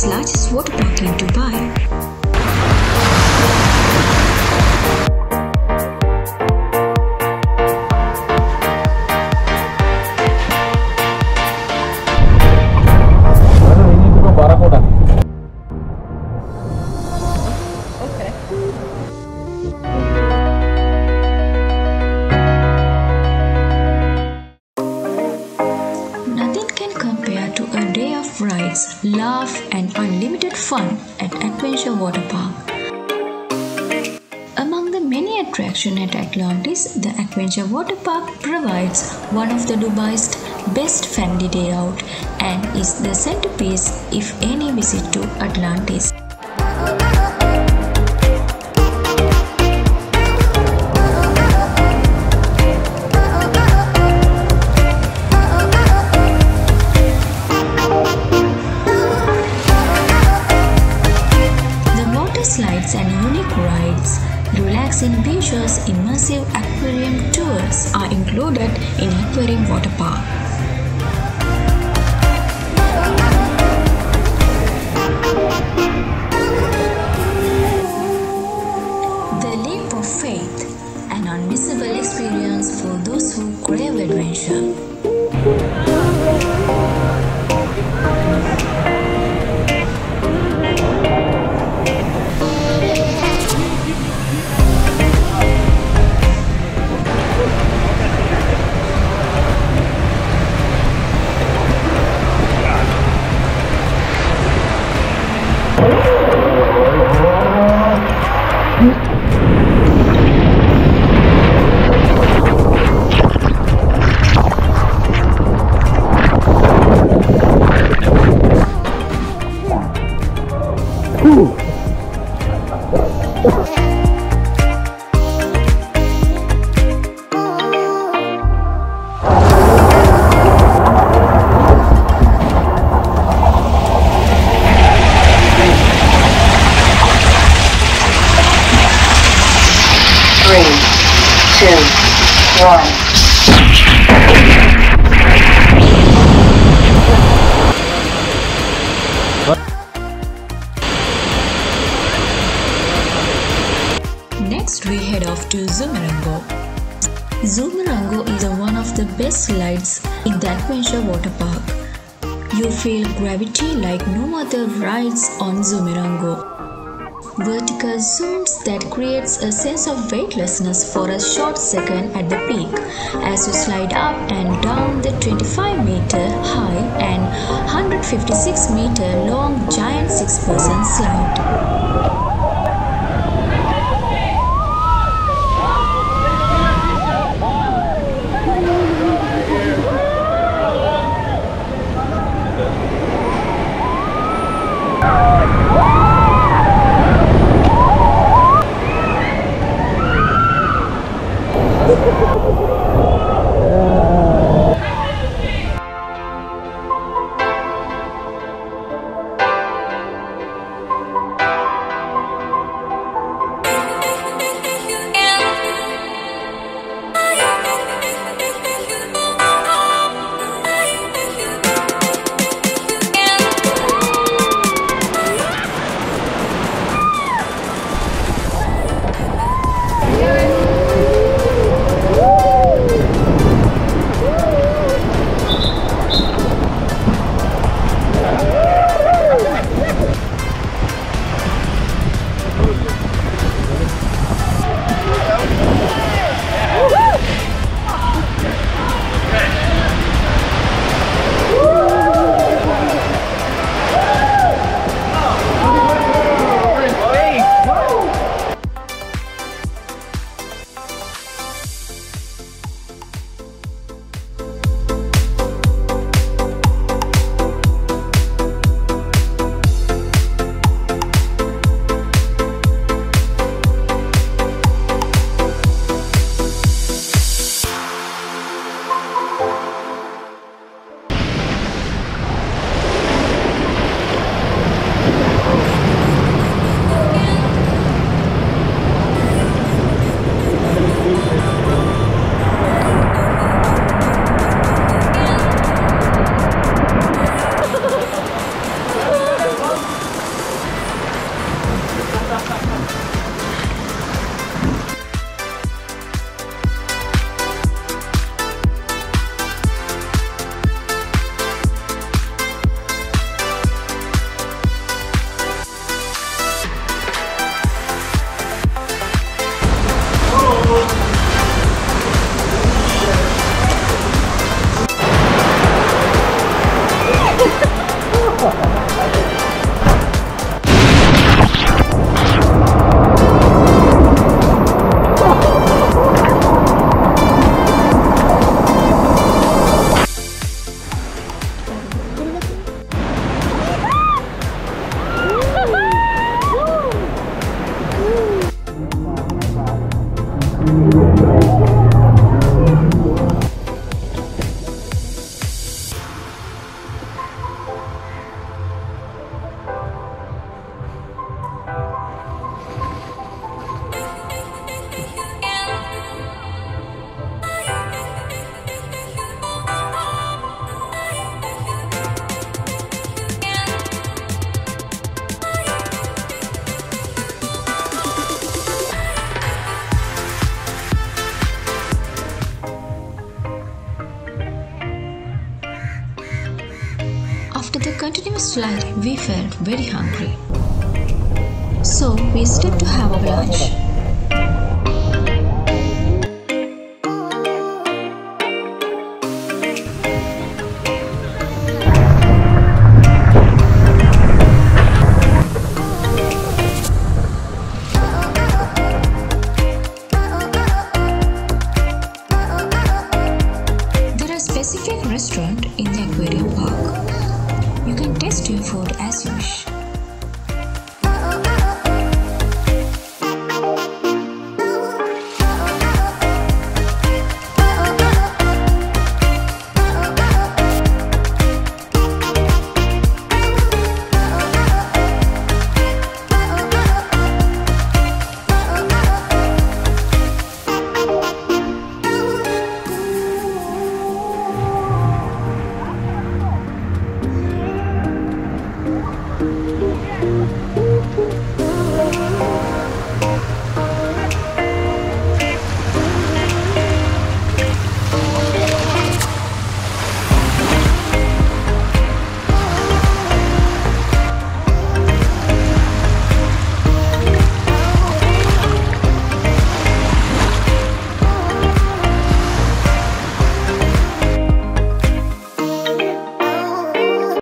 world's largest water park in Dubai. Rides, laugh and unlimited fun at Adventure Waterpark. Among the many attractions at Atlantis, the Adventure Waterpark provides one of the Dubai's best family day out and is the centerpiece if any visit to Atlantis. Slides and unique rides, relaxing beaches, immersive aquarium tours are included in Aquarium Water Park. The leap of faith, an unmissable experience for those who crave adventure. 3, 2, 1. Next we head off to Zoomerango. Zoomerango is one of the best slides in the Adventure Waterpark. You feel gravity like no other rides on Zoomerango. Vertical zooms that creates a sense of weightlessness for a short second at the peak as you slide up and down the 25-meter high and 156-meter long giant 6-person slide. Almost like we felt very hungry. So we stopped to have our lunch.